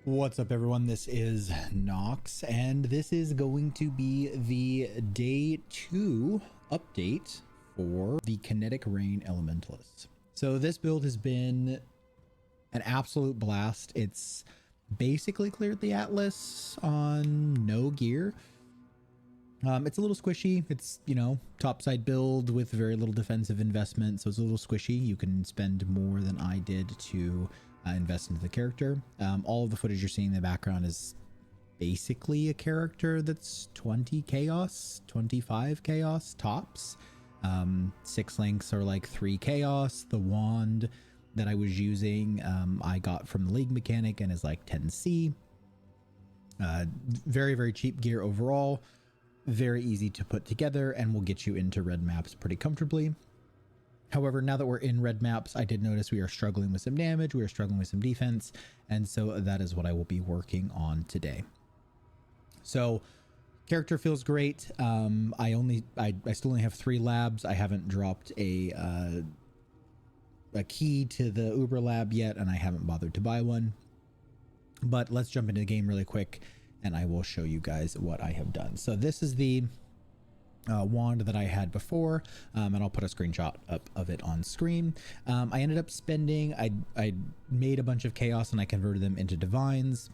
What's up, everyone? This is Nox, and this is going to be the day 2 update for the Kinetic Rain Elementalist. So this build has been an absolute blast. It's basically cleared the Atlas on no gear. It's a little squishy. It's, you know, topside build with very little defensive investment, so it's a little squishy. You can spend more than I did to invest into the character. All of the footage you're seeing in the background is basically a character that's 20 chaos, 25 chaos tops. 6 links are like 3 chaos. The wand that I was using, I got from the League mechanic and is like 10C. Very, very cheap gear overall. Very easy to put together and will get you into red maps pretty comfortably. However, now that we're in red maps, I did notice we are struggling with some damage, we are struggling with some defense, and so that is what I will be working on today. So, character feels great. I still only have 3 labs. I haven't dropped a key to the Uber lab yet, and I haven't bothered to buy one. But let's jump into the game really quick, and I will show you guys what I have done. So this is the wand that I had before, and I'll put a screenshot up of it on screen. I ended up spending, I made a bunch of chaos and I converted them into divines,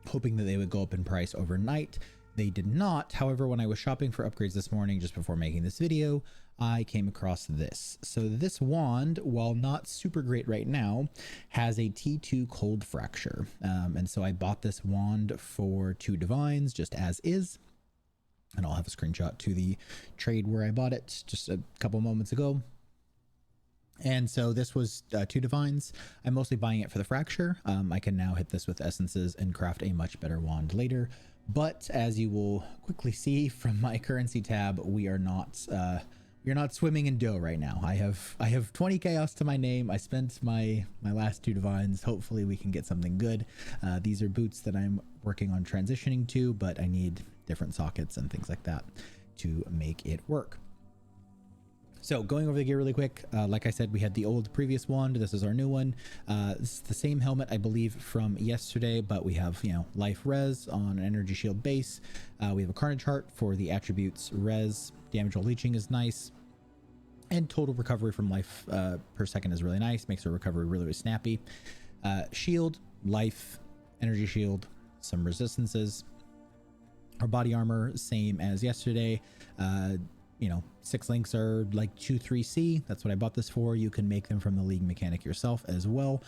hoping that they would go up in price overnight. They did not. However, when I was shopping for upgrades this morning, just before making this video, I came across this. So this wand, while not super great right now, has a T2 cold fracture. And so I bought this wand for 2 divines just as is. And I'll have a screenshot to the trade where I bought it just a couple moments ago. And so this was 2 divines. I'm mostly buying it for the fracture. I can now hit this with essences and craft a much better wand later. But as you will quickly see from my currency tab, we are not swimming in dough right now. I have 20 chaos to my name. I spent my last 2 divines. Hopefully we can get something good. These are boots that I'm working on transitioning to, but I need different sockets and things like that to make it work. So going over the gear really quick, like I said, we had the old previous wand. This is our new one. This is the same helmet, I believe, from yesterday, but we have, you know, life res on an energy shield base. We have a carnage heart for the attributes res. Damage while leeching is nice. And total recovery from life per second is really nice. Makes our recovery really, really snappy. Shield, life, energy shield, some resistances. Our body armor, same as yesterday. You know, 6 links are like 2-3C. That's what I bought this for. You can make them from the League mechanic yourself as well.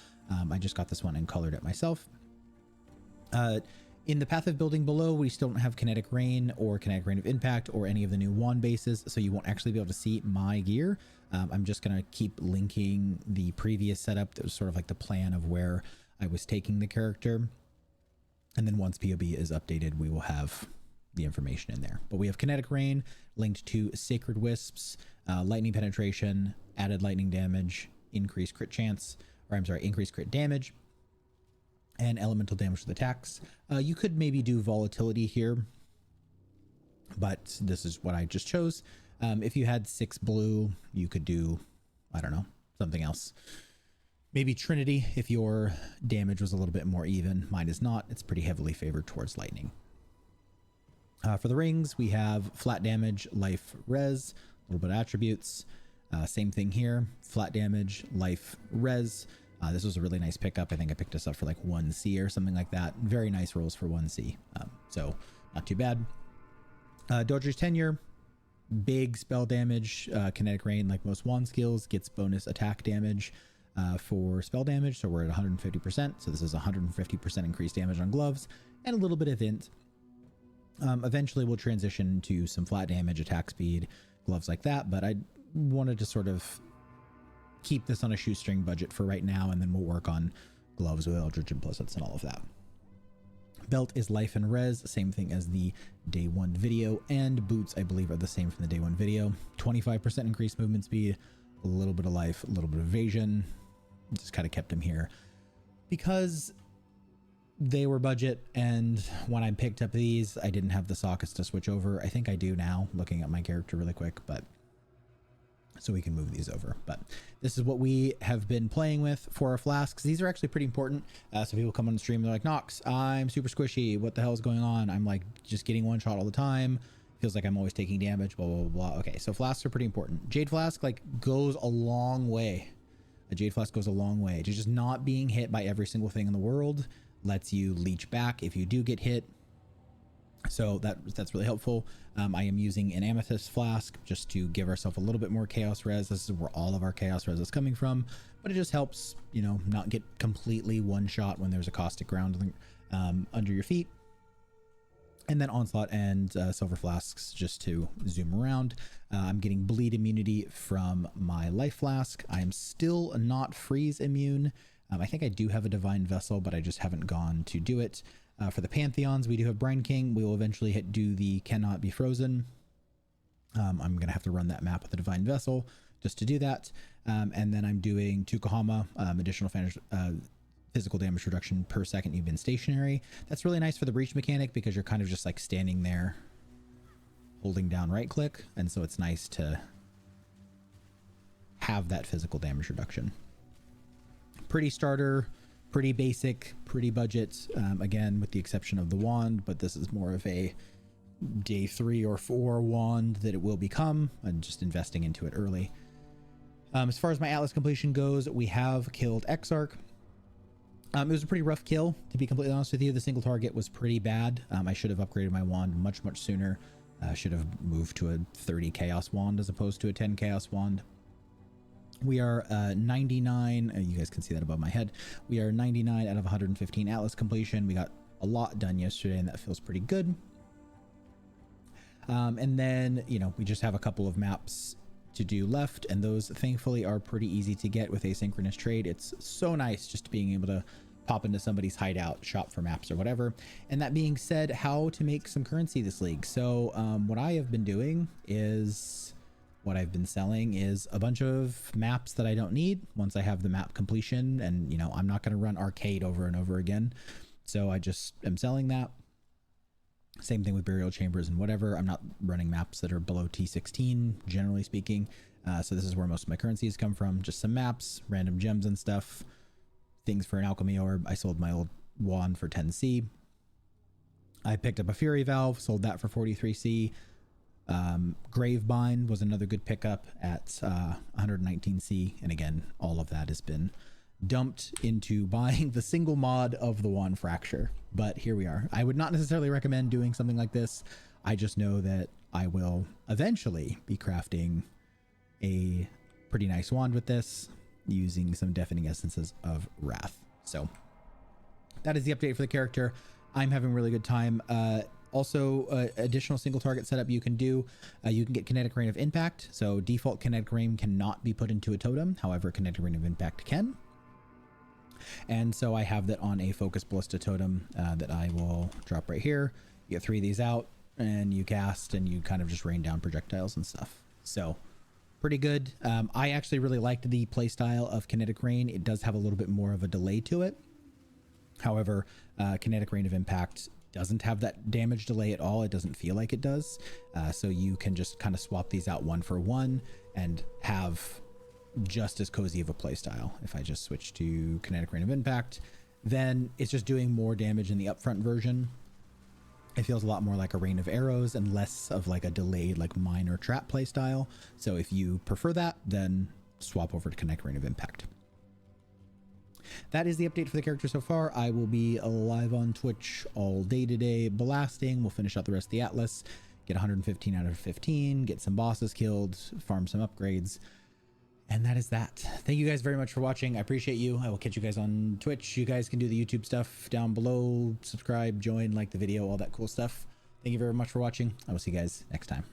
I just got this one and colored it myself. In the path of building below, we still don't have Kinetic Rain or Kinetic Rain of Impact or any of the new wand bases, so you won't actually be able to see my gear. I'm just going to keep linking the previous setup. That was sort of like the plan of where I was taking the character. And then once POE is updated, we will have the information in there. But we have Kinetic Rain linked to Sacred Wisps, lightning penetration, added lightning damage, increased crit chance, or I'm sorry, increased crit damage, and elemental damage with attacks. You could maybe do volatility here, but this is what I just chose. If you had 6 blue, you could do, I don't know, something else. Maybe Trinity if your damage was a little bit more even. Mine is not. It's pretty heavily favored towards lightning. For the rings, we have flat damage, life, res, a little bit of attributes. Same thing here, flat damage, life, res. This was a really nice pickup. I think I picked this up for like 1C or something like that. Very nice rolls for 1C. So not too bad. Doger's Tenure, big spell damage. Kinetic Rain, like most wand skills, gets bonus attack damage for spell damage. So we're at 150%. So this is 150% increased damage on gloves and a little bit of int. Eventually we'll transition to some flat damage, attack speed, gloves like that, but I wanted to sort of keep this on a shoestring budget for right now, and then we'll work on gloves with Eldritch Implicits and all of that. Belt is life and res, same thing as the day 1 video, and boots I believe are the same from the day 1 video. 25% increased movement speed, a little bit of life, a little bit of evasion. Just kind of kept them here because they were budget, and when I picked up these, I didn't have the sockets to switch over. I think I do now, looking at my character really quick, but so we can move these over. But this is what we have been playing with for our flasks. These are actually pretty important. So people come on the stream, they're like, Nox, I'm super squishy, what the hell is going on? I'm like just getting one shot all the time, feels like I'm always taking damage, blah blah blah. Okay, so flasks are pretty important. Jade flask like goes a long way. A jade flask goes a long way to just not being hit by every single thing in the world. Lets you leech back if you do get hit, so that's really helpful. I am using an amethyst flask just to give ourselves a little bit more chaos res. This is where all of our chaos res is coming from, but it just helps, you know, not get completely one shot when there's a caustic ground under your feet. And then onslaught and silver flasks just to zoom around. I'm getting bleed immunity from my life flask. I'm still not freeze immune. I think I do have a divine vessel, but I just haven't gone to do it. For the pantheons, we do have Brine King. We will eventually do the cannot be frozen. I'm going to have to run that map with the divine vessel just to do that. And then I'm doing Tukahama, additional physical damage reduction per second you've been stationary. That's really nice for the breach mechanic because you're kind of just like standing there holding down right click. And so it's nice to have that physical damage reduction. Pretty starter, pretty basic, pretty budget, again with the exception of the wand, but this is more of a day 3 or 4 wand that it will become, and just investing into it early. As far as my Atlas completion goes, we have killed Exarch. It was a pretty rough kill, to be completely honest with you. The single target was pretty bad. I should have upgraded my wand much sooner. Should have moved to a 30 chaos wand as opposed to a 10 chaos wand. We are 99, you guys can see that above my head. We are 99 out of 115 Atlas completion. We got a lot done yesterday and that feels pretty good. And then, you know, we just have a couple of maps to do left, and those thankfully are pretty easy to get with asynchronous trade. It's so nice just being able to pop into somebody's hideout, shop for maps or whatever. And that being said, how to make some currency this league. So what I have been doing is... what I've been selling is a bunch of maps that I don't need once I have the map completion, and you know, I'm not going to run arcade over and over again. So I just am selling that. Same thing with burial chambers and whatever. I'm not running maps that are below T16, generally speaking. So this is where most of my currencies come from. Just some maps, random gems and stuff, things for an alchemy orb. I sold my old wand for 10C. I picked up a fury valve, sold that for 43C. Gravebind was another good pickup at 119C, and again, all of that has been dumped into buying the single mod of the wand fracture. But here we are. I would not necessarily recommend doing something like this. I just know that I will eventually be crafting a pretty nice wand with this using some deafening essences of wrath. So that is the update for the character. I'm having a really good time. Also, additional single target setup you can do. You can get Kinetic Rain of Impact. So default Kinetic Rain cannot be put into a totem. However, Kinetic Rain of Impact can. And so I have that on a Focus Ballista totem that I will drop right here. You get 3 of these out and you cast and you kind of just rain down projectiles and stuff. So pretty good. I actually really liked the playstyle of Kinetic Rain. It does have a little bit more of a delay to it. However, Kinetic Rain of Impact doesn't have that damage delay at all. It doesn't feel like it does. So you can just kind of swap these out 1 for 1 and have just as cozy of a playstyle. If I just switch to Kinetic Rain of Impact, then it's just doing more damage in the upfront version. It feels a lot more like a rain of arrows and less of like a delayed like mine or trap playstyle. So if you prefer that, then swap over to Kinetic Rain of Impact. That is the update for the character so far. I will be live on Twitch all day today, blasting. We'll finish out the rest of the Atlas, get 115 out of 15, get some bosses killed, farm some upgrades. And that is that. Thank you guys very much for watching. I appreciate you. I will catch you guys on Twitch. You guys can do the YouTube stuff down below. Subscribe, join, like the video, all that cool stuff. Thank you very much for watching. I will see you guys next time.